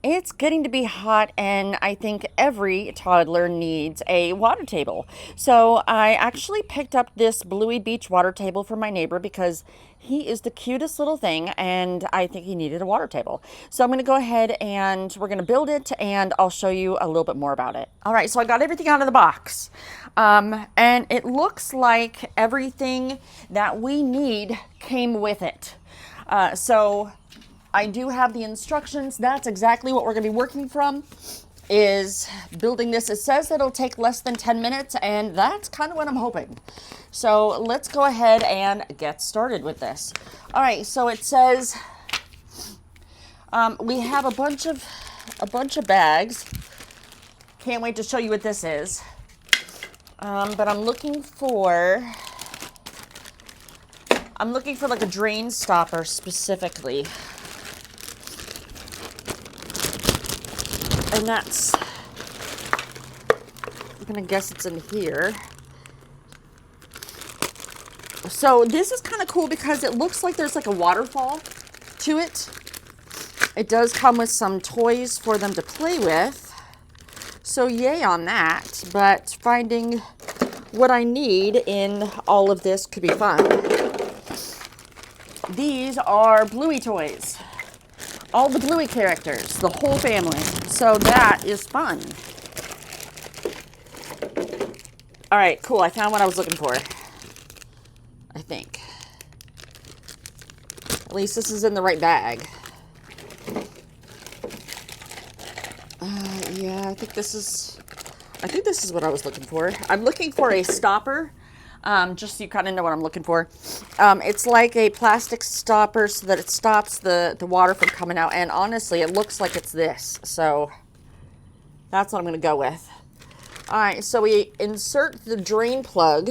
It's getting to be hot, and I think every toddler needs a water table. So I actually picked up this Bluey Beach water table for my neighbor because he is the cutest little thing, and I think he needed a water table. So I'm going to go ahead and we're going to build it, and I'll show you a little bit more about it. All right, so I got everything out of the box, and it looks like everything that we need came with it. So I do have the instructions. That's exactly what we're going to be working from, is building this. It says it'll take less than 10 minutes, and that's kind of what I'm hoping. So let's go ahead and get started with this. All right, so it says we have a bunch of bags. Can't wait to show you what this is. But I'm looking for like a drain stopper specifically. And that's, I'm gonna guess it's in here. So this is kind of cool because it looks like there's like a waterfall to it. It does come with some toys for them to play with. So yay on that, but finding what I need in all of this could be fun. These are Bluey toys. All the Bluey characters, the whole family. So that is fun. All right, cool. I found what I was looking for. I think. At least this is in the right bag. Yeah, I think this is what I was looking for. I'm looking for a stopper, just so you kind of know what I'm looking for. It's like a plastic stopper so that it stops the water from coming out. And honestly, it looks like it's this. So that's what I'm going to go with. All right, so we insert the drain plug.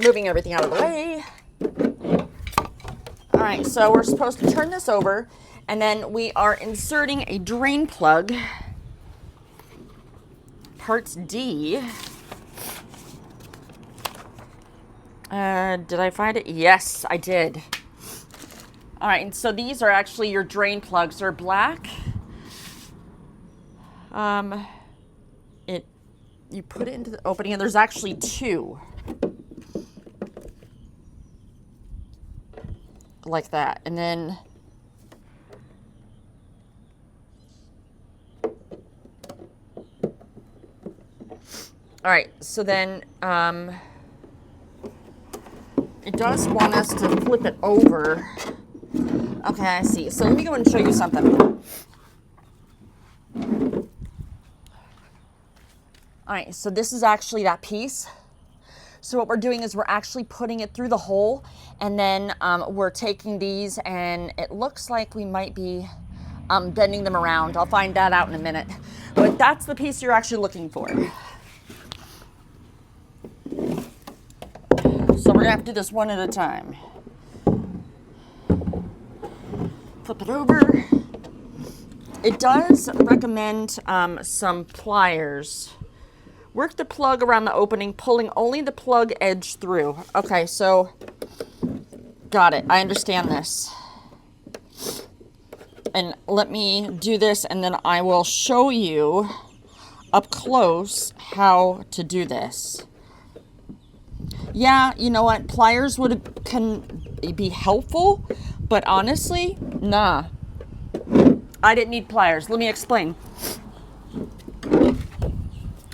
Moving everything out of the way. All right, so we're supposed to turn this over, and then we are inserting a drain plug. Parts D. Did I find it? Yes, I did. All right, and so these are actually your drain plugs. They're black. You put it into the opening, and there's actually two. Like that. And then all right, so then it does want us to flip it over. Okay, I see. So let me go and show you something. All right, so this is actually that piece. So what we're doing is we're actually putting it through the hole, and then we're taking these, and it looks like we might be bending them around. I'll find that out in a minute. But that's the piece you're actually looking for. So we're gonna have to do this one at a time. Flip it over. It does recommend some pliers. Work the plug around the opening, pulling only the plug edge through. Okay, so got it. I understand this. And let me do this, and then I will show you up close how to do this. Yeah, you know what? Pliers can be helpful, but honestly, nah. I didn't need pliers. Let me explain.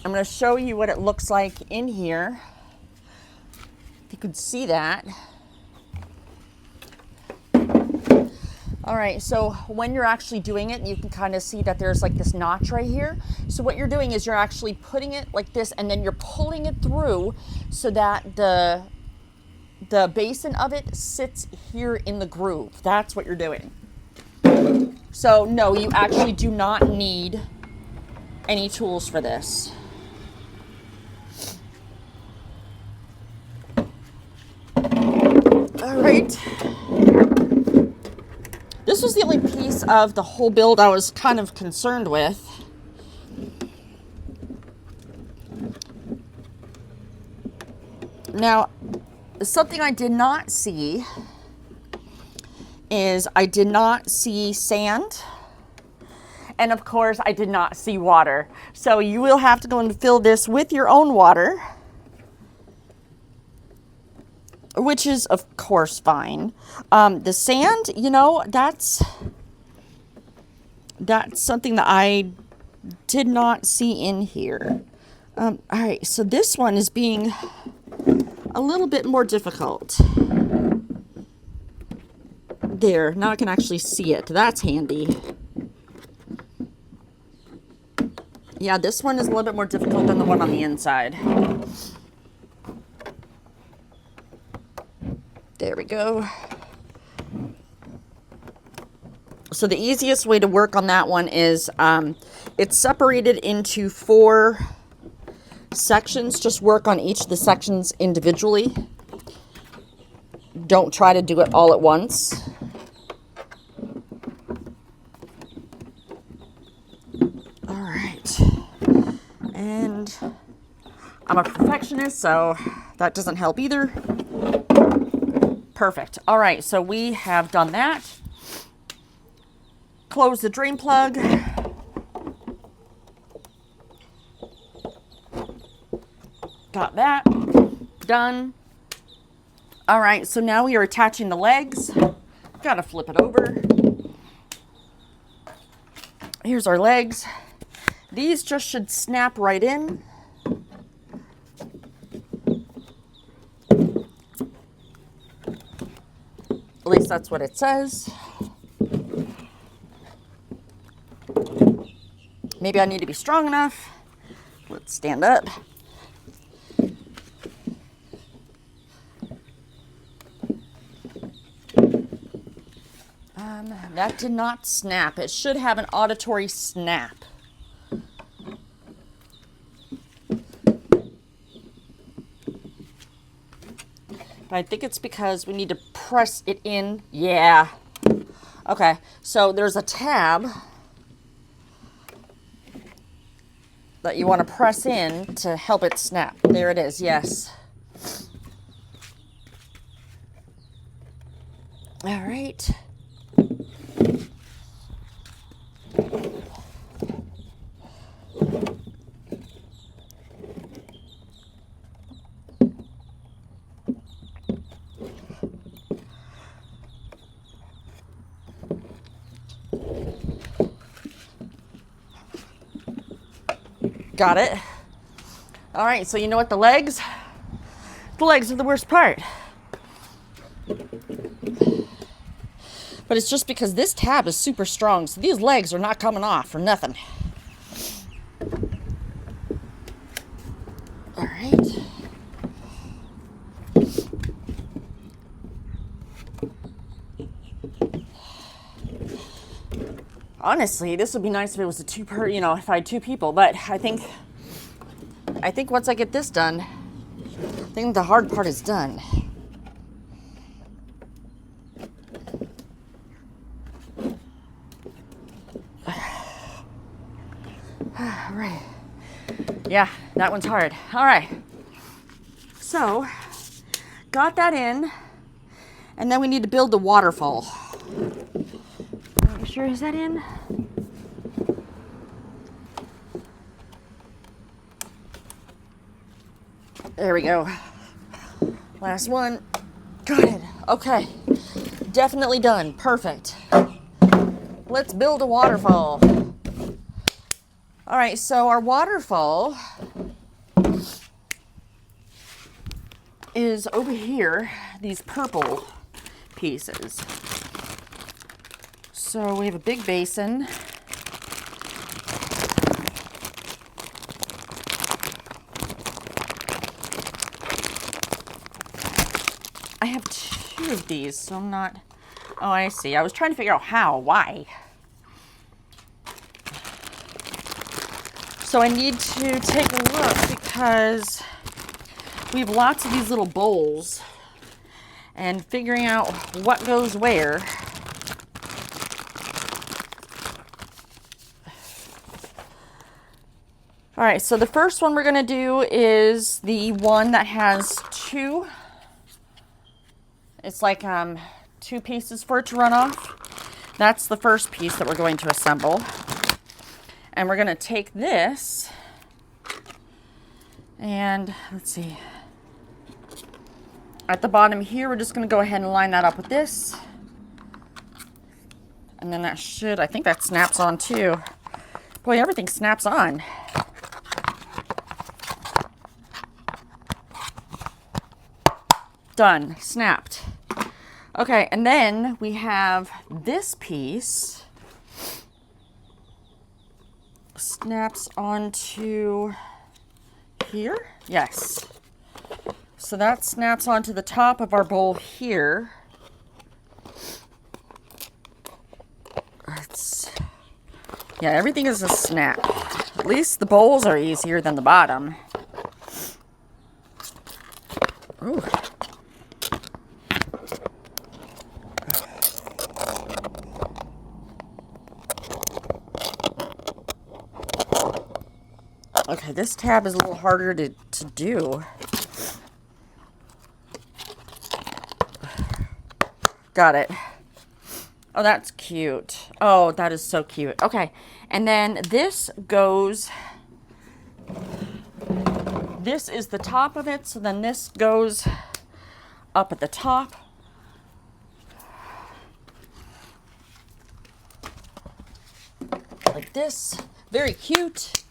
I'm going to show you what it looks like in here. If you could see that. All right, so when you're actually doing it, you can kind of see that there's like this notch right here. So what you're doing is you're actually putting it like this, and then you're pulling it through so that the basin of it sits here in the groove. That's what you're doing. So no, you actually do not need any tools for this. All right. This was the only piece of the whole build I was kind of concerned with. Now, something I did not see is I did not see sand. And of course, I did not see water. So you will have to go and fill this with your own water, which is of course fine. The sand, you know, that's something that I did not see in here. All right, so this one is being a little bit more difficult. There, now I can actually see it. That's handy. Yeah, this one is a little bit more difficult than the one on the inside. There we go. So the easiest way to work on that one is it's separated into 4 sections. Just work on each of the sections individually. Don't try to do it all at once. All right. And I'm a perfectionist, so that doesn't help either. Perfect. All right, so we have done that. Close the drain plug. Got that. Done. All right, so now we are attaching the legs. Gotta flip it over. Here's our legs. These just should snap right in. At least that's what it says. Maybe I need to be strong enough. Let's stand up. That did not snap. It should have an auditory snap. But I think it's because we need to press it in. Yeah. Okay, so there's a tab that you want to press in to help it snap. There it is, yes. All right. Got it. All right, so you know what, the legs are the worst part. But it's just because this tab is super strong, so these legs are not coming off for nothing. All right. Honestly, this would be nice if it was if I had 2 people, but I think once I get this done, I think the hard part is done. All right. Yeah, that one's hard. All right. So, got that in, and then we need to build the waterfall. Are you sure, is that in? There we go. Last one. Got it. Okay. Definitely done. Perfect. Let's build a waterfall. All right, so our waterfall is over here, these purple pieces. So we have a big basin. I have 2 of these, so I'm not... Oh, I see. I was trying to figure out why. So I need to take a look because we have lots of these little bowls, and figuring out what goes where. All right, so the first one we're gonna do is the one that has 2. It's like 2 2 pieces for it to run off. That's the first piece that we're going to assemble. And we're going to take this and let's see. At the bottom here, we're just going to go ahead and line that up with this. And then that should, I think that snaps on too. Boy, everything snaps on. Done, snapped. Okay, and then we have this piece. Snaps onto here. Yes. So that snaps onto the top of our bowl here. Yeah, everything is a snap. At least the bowls are easier than the bottom. Ooh. Okay, this tab is a little harder to do. Got it. Oh, that's cute. Oh, that is so cute. Okay, and then this goes, this is the top of it, so then this goes up at the top. Like this. Very cute.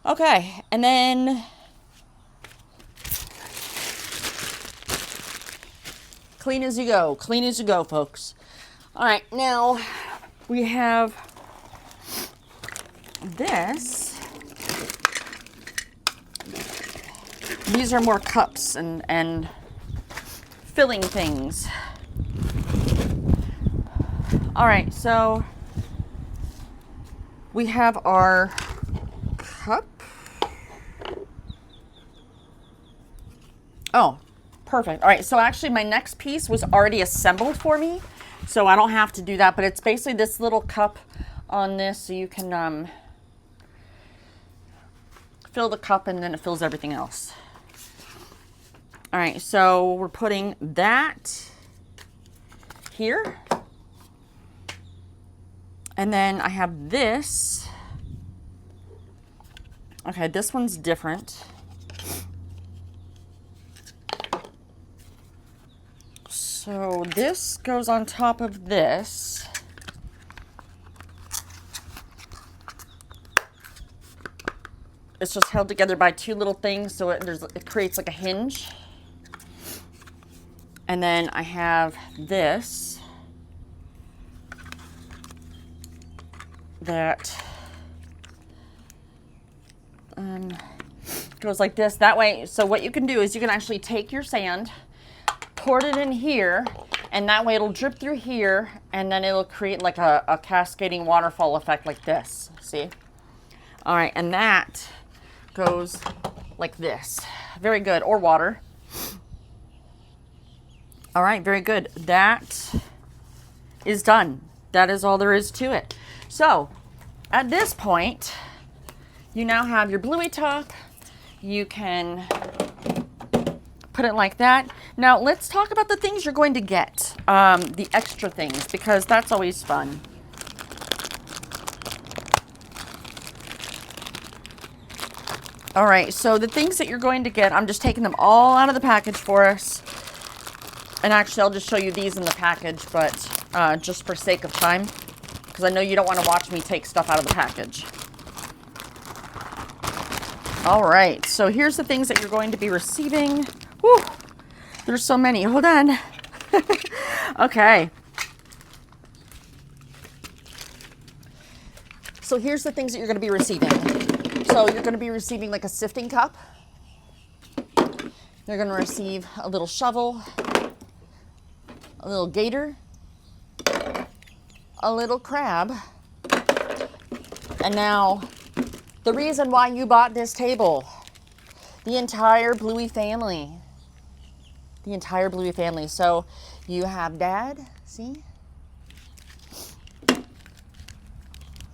Okay, and then clean as you go, folks. All right, now we have this. These are more cups and filling things. All right, so we have our cup. Oh, perfect. All right, so actually my next piece was already assembled for me, so I don't have to do that, but it's basically this little cup on this, so you can fill the cup and then it fills everything else. All right, so we're putting that here. And then I have this. Okay, this one's different. So this goes on top of this. It's just held together by 2 little things, so it creates like a hinge. And then I have this that goes like this. That way, so what you can do is you can actually take your sand, pour it in here, and that way it'll drip through here, and then it'll create like a cascading waterfall effect like this. See? All right, and that goes like this. Very good. Or water. All right, very good. That is done. That is all there is to it. So at this point, you now have your Bluey top. You can put it like that. Now let's talk about the things you're going to get, the extra things, because that's always fun. All right, so the things that you're going to get, I'm just taking them all out of the package for us. And actually, I'll just show you these in the package, but just for sake of time, because I know you don't want to watch me take stuff out of the package. All right, so here's the things that you're going to be receiving. Whew, there's so many. Hold on. Okay. So here's the things that you're going to be receiving. So you're going to be receiving like a sifting cup. You're going to receive a little shovel, a little gator, a little crab, and now the reason why you bought this table, the entire Bluey family. The entire Bluey family. So you have Dad, see?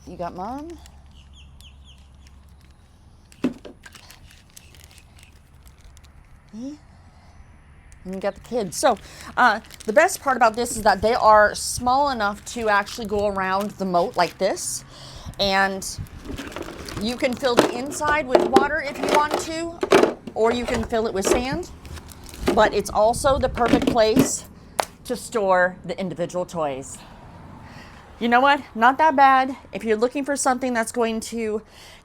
You got Mom. See? and you got the kids. So the best part about this is that they are small enough to actually go around the moat like this, and you can fill the inside with water if you want to, or you can fill it with sand, but it's also the perfect place to store the individual toys. You know what? Not that bad. If you're looking for something that's going to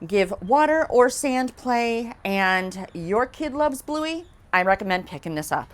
give water or sand play and your kid loves Bluey, I recommend picking this up.